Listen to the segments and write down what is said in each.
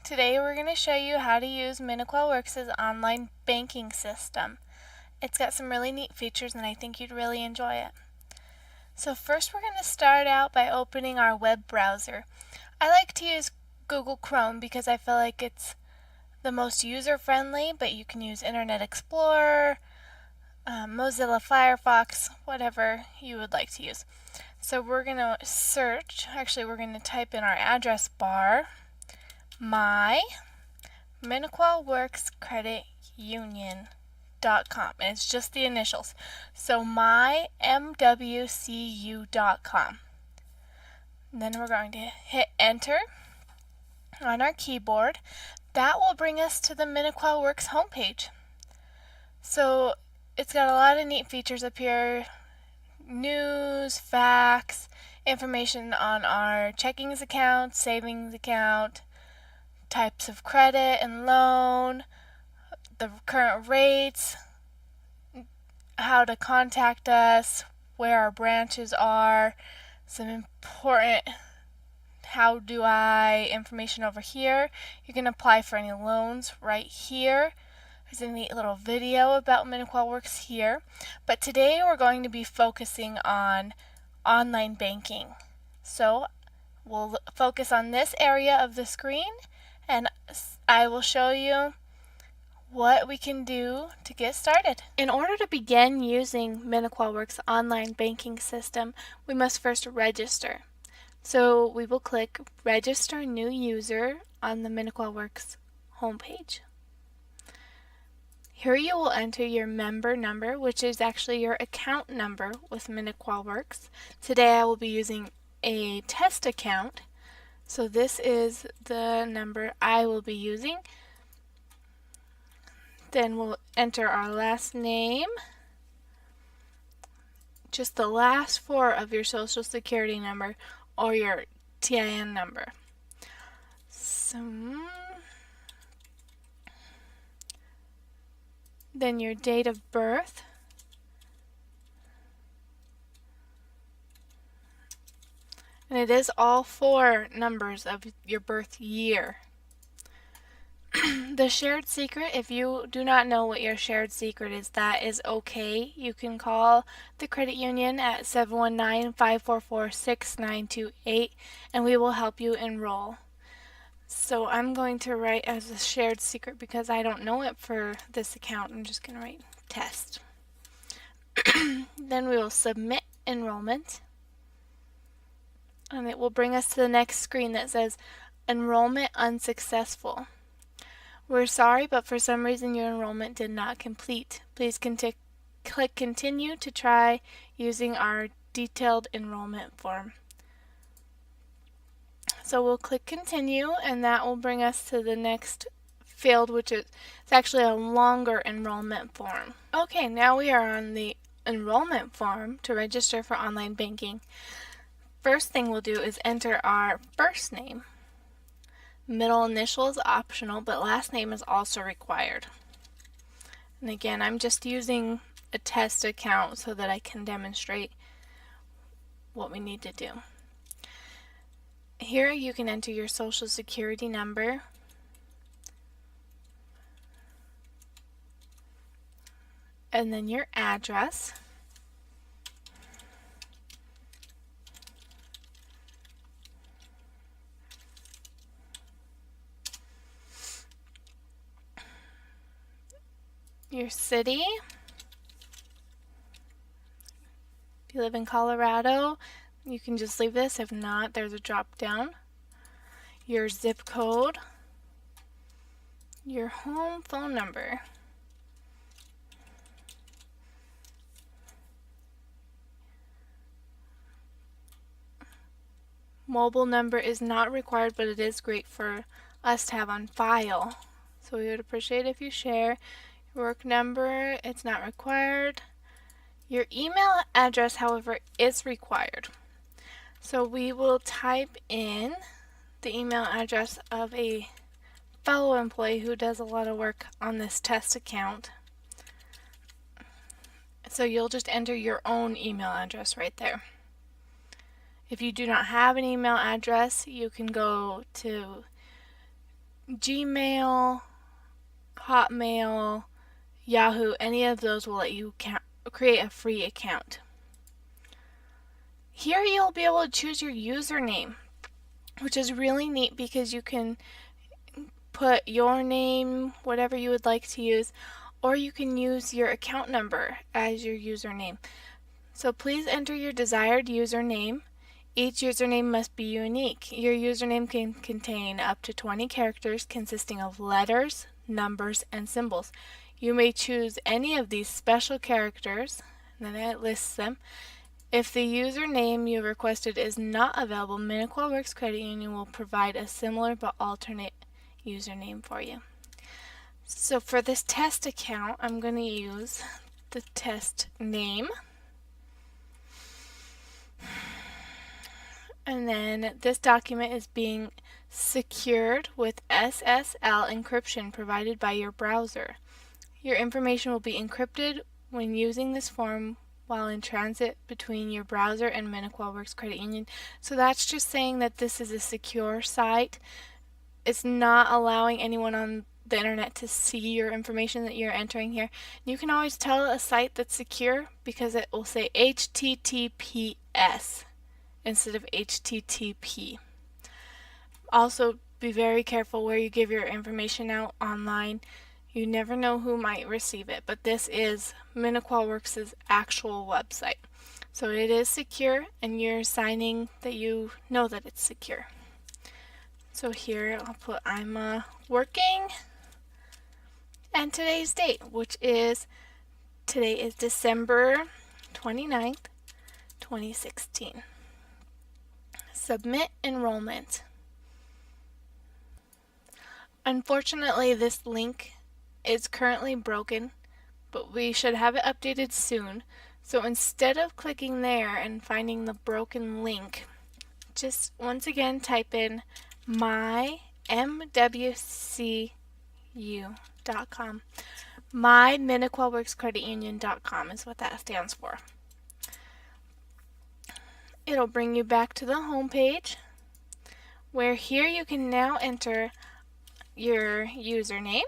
Today we're going to show you how to use Minnequa Works' online banking system. It's got some really neat features and I think you'd really enjoy it. So first we're going to start out by opening our web browser. I like to use Google Chrome because I feel like it's the most user-friendly, but you can use Internet Explorer, Mozilla Firefox, whatever you would like to use. So we're going to we're going to type in our address bar, my Minnequa Works Credit Union.com. And it's just the initials. So my MWCU.com. Then we're going to hit enter on our keyboard. That will bring us to the Minnequa Works homepage. So it's got a lot of neat features up here. News, facts, information on our checkings account, savings account, types of credit and loan, the current rates, how to contact us, where our branches are, some important how do I information over here. You can apply for any loans right here. There's a neat little video about Minnequa Works here. But today we're going to be focusing on online banking. So we'll focus on this area of the screen and I will show you what we can do to get started. In order to begin using Minnequa Works online banking system, we must first register. So we will click Register New User on the Minnequa Works homepage. Here you will enter your member number, which is actually your account number with Minnequa Works. Today I will be using a test account, so this is the number I will be using. Then we'll enter our last name, just the last four of your social security number or your TIN number. Then your date of birth, and it is all four numbers of your birth year. The shared secret, if you do not know what your shared secret is, that is okay. You can call the credit union at 719-544-6928 and we will help you enroll. So I'm going to write as a shared secret because I don't know it for this account. I'm just going to write test. Then we will submit enrollment and it will bring us to the next screen that says enrollment unsuccessful. We're sorry, but for some reason your enrollment did not complete. Please click continue to try using our detailed enrollment form. So we'll click continue and that will bring us to the next field, which is actually a longer enrollment form. Okay, now we are on the enrollment form to register for online banking. First thing we'll do is enter our first name. Middle initial is optional, but last name is also required. And again, I'm just using a test account so that I can demonstrate what we need to do. Here you can enter your social security number, and then your address, your city. If you live in Colorado, you can just leave this. If not, there's a drop down. Your zip code, your home phone number, mobile number is not required, but it is great for us to have on file. So we would appreciate if you share. Work number, it's not required. Your email address, however, is required. So we will type in the email address of a fellow employee who does a lot of work on this test account. So you'll just enter your own email address right there. If you do not have an email address, you can go to Gmail, Hotmail, Yahoo, any of those will let you create a free account. Here you'll be able to choose your username, which is really neat because you can put your name, whatever you would like to use, or you can use your account number as your username. So please enter your desired username. Each username must be unique. Your username can contain up to 20 characters consisting of letters, numbers, and symbols. You may choose any of these special characters, and then it lists them. If the username you requested is not available, Minnequa Works Credit Union will provide a similar but alternate username for you. So for this test account, I'm going to use the test name. And then this document is being secured with SSL encryption provided by your browser. Your information will be encrypted when using this form while in transit between your browser and Minnequa Works Credit Union. So that's just saying that this is a secure site. It's not allowing anyone on the internet to see your information that you're entering here. You can always tell a site that's secure because it will say HTTPS instead of HTTP. Also, be very careful where you give your information out online. You never know who might receive it, but this is Minnequa Works' actual website. So it is secure, and you're signing that you know that it's secure. So here I'll put I'm working, and today's date, which is, today is December 29th, 2016. Submit enrollment. Unfortunately, this link is currently broken, but we should have it updated soon. So instead of clicking there and finding the broken link, just once again type in MWCU.com. My Minnequa Works Credit Union.com is what that stands for. It'll bring you back to the home page, where here you can now enter your username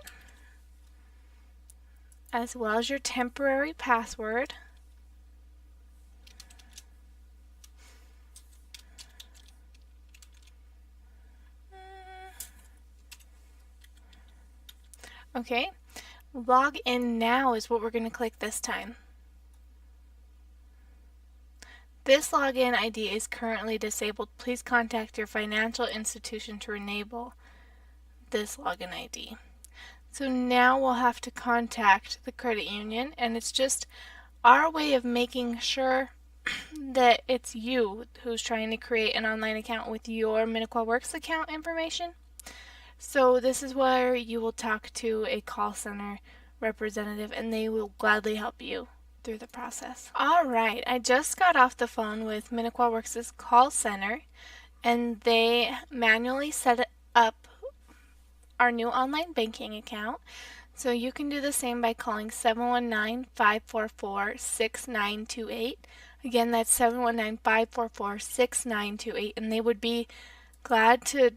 as well as your temporary password. Okay, log in now is what we're going to click this time. This login ID is currently disabled. Please contact your financial institution to enable this login ID. So now we'll have to contact the credit union, and it's just our way of making sure that it's you who's trying to create an online account with your Minnequa Works account information. So this is where you will talk to a call center representative, and they will gladly help you through the process. Alright, I just got off the phone with Minnequa Works' call center, and they manually set up our new online banking account. So you can do the same by calling 719-544-6928. Again, that's 719-544-6928, and they would be glad to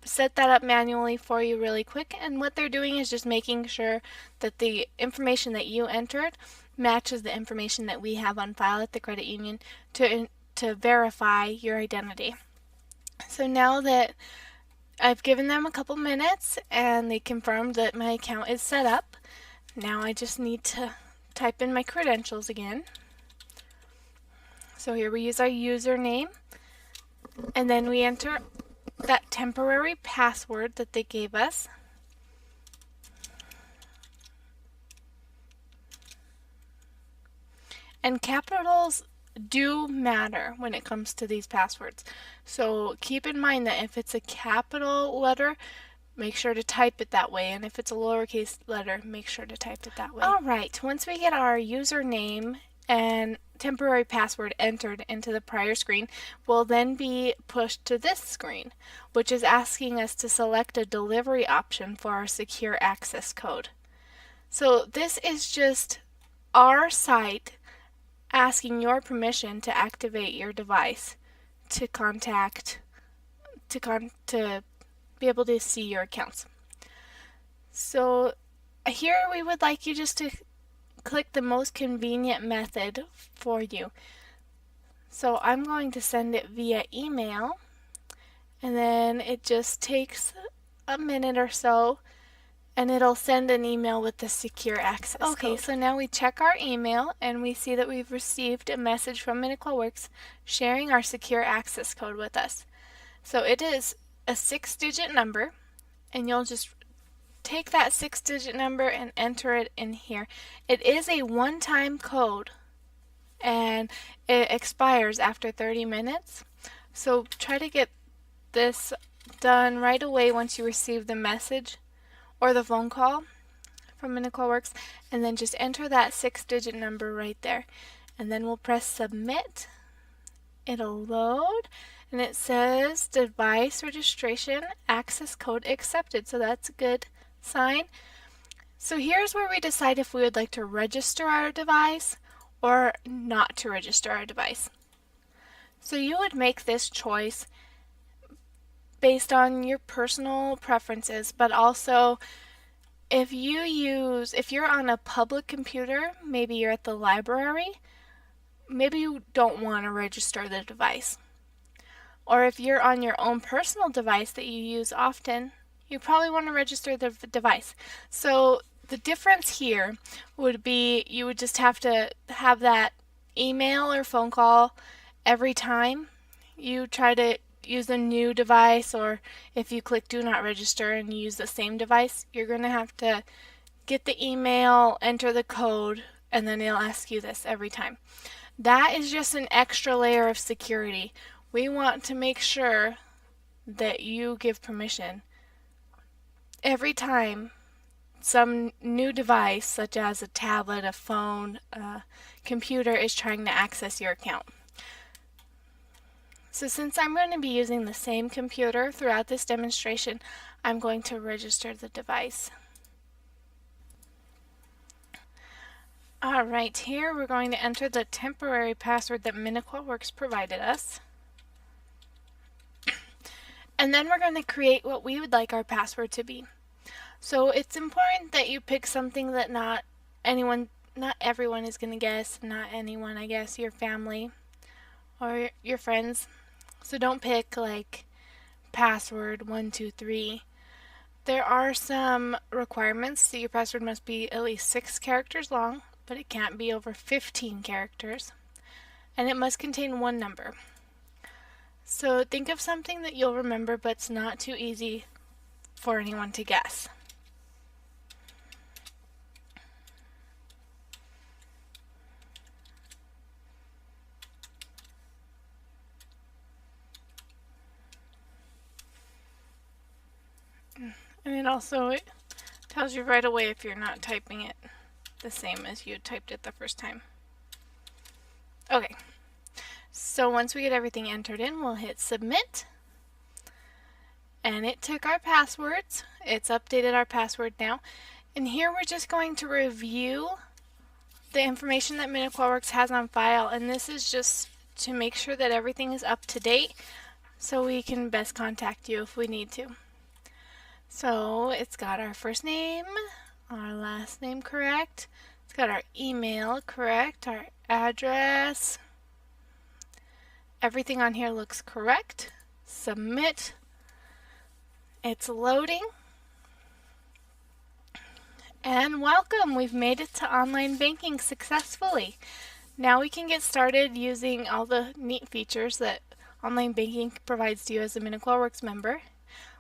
set that up manually for you really quick. And what they're doing is just making sure that the information that you entered matches the information that we have on file at the credit union to verify your identity. So now that I've given them a couple minutes and they confirmed that my account is set up, now I just need to type in my credentials again. So here we use our username, and then we enter that temporary password that they gave us. And capitals do matter when it comes to these passwords. So keep in mind that if it's a capital letter, make sure to type it that way, and if it's a lowercase letter, make sure to type it that way. Alright, once we get our username and temporary password entered into the prior screen, we'll then be pushed to this screen, which is asking us to select a delivery option for our secure access code. So this is just our site asking your permission to activate your device to be able to see your accounts. So here we would like you just to click the most convenient method for you. So I'm going to send it via email, and then it just takes a minute or so, and it'll send an email with the secure access code. Okay, so now we check our email and we see that we've received a message from Minnequa Works sharing our secure access code with us. So it is a 6-digit number, and you'll just take that 6-digit number and enter it in here. It is a one-time code, and it expires after 30 minutes. So try to get this done right away once you receive the message or the phone call from Minnequa Works, and then just enter that 6-digit number right there. And then we'll press submit. It'll load, and it says device registration access code accepted. So that's a good sign. So here's where we decide if we would like to register our device or not to register our device. So you would make this choice based on your personal preferences, but also if you're on a public computer, maybe you're at the library, maybe you don't want to register the device. Or if you're on your own personal device that you use often, you probably want to register the device. So the difference here would be you would just have to have that email or phone call every time you try to use a new device, or if you click do not register and you use the same device, you're going to have to get the email, enter the code, and then it'll ask you this every time. That is just an extra layer of security. We want to make sure that you give permission every time some new device, such as a tablet, a phone, a computer, is trying to access your account. So since I'm going to be using the same computer throughout this demonstration, I'm going to register the device. Alright, here we're going to enter the temporary password that Minnequa Works provided us. And then we're going to create what we would like our password to be. So it's important that you pick something that not everyone is going to guess, not anyone, I guess, your family or your friends. So don't pick like password 123. There are some requirements. So your password must be at least 6 characters long, but it can't be over 15 characters. And it must contain one number. So think of something that you'll remember, but it's not too easy for anyone to guess. And it also tells you right away if you're not typing it the same as you typed it the first time. Okay, so once we get everything entered in, we'll hit submit. And it took our passwords. It's updated our password now. And here we're just going to review the information that Minnequa Works has on file. And this is just to make sure that everything is up to date so we can best contact you if we need to. So it's got our first name, our last name correct. It's got our email correct, our address. Everything on here looks correct. Submit. It's loading. And welcome! We've made it to online banking successfully. Now we can get started using all the neat features that online banking provides to you as a Minnequa Works member.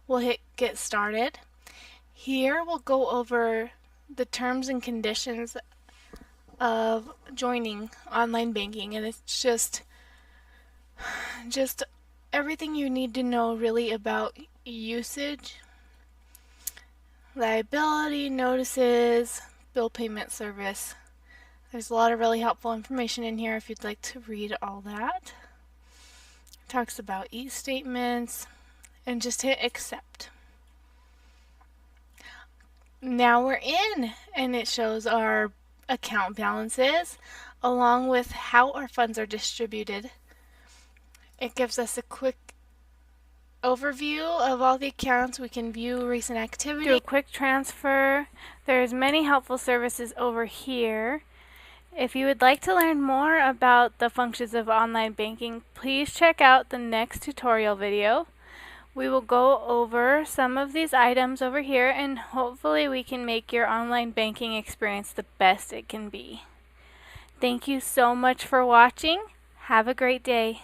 We'll hit get started. Here we'll go over the terms and conditions of joining online banking, and it's just everything you need to know really about usage, liability, notices, bill payment service. There's a lot of really helpful information in here if you'd like to read all that. It talks about e-statements, and just hit accept. Now we're in, and it shows our account balances along with how our funds are distributed. It gives us a quick overview of all the accounts. We can view recent activity, do a quick transfer. There's many helpful services over here. If you would like to learn more about the functions of online banking, please check out the next tutorial video. We will go over some of these items over here, and hopefully we can make your online banking experience the best it can be. Thank you so much for watching. Have a great day.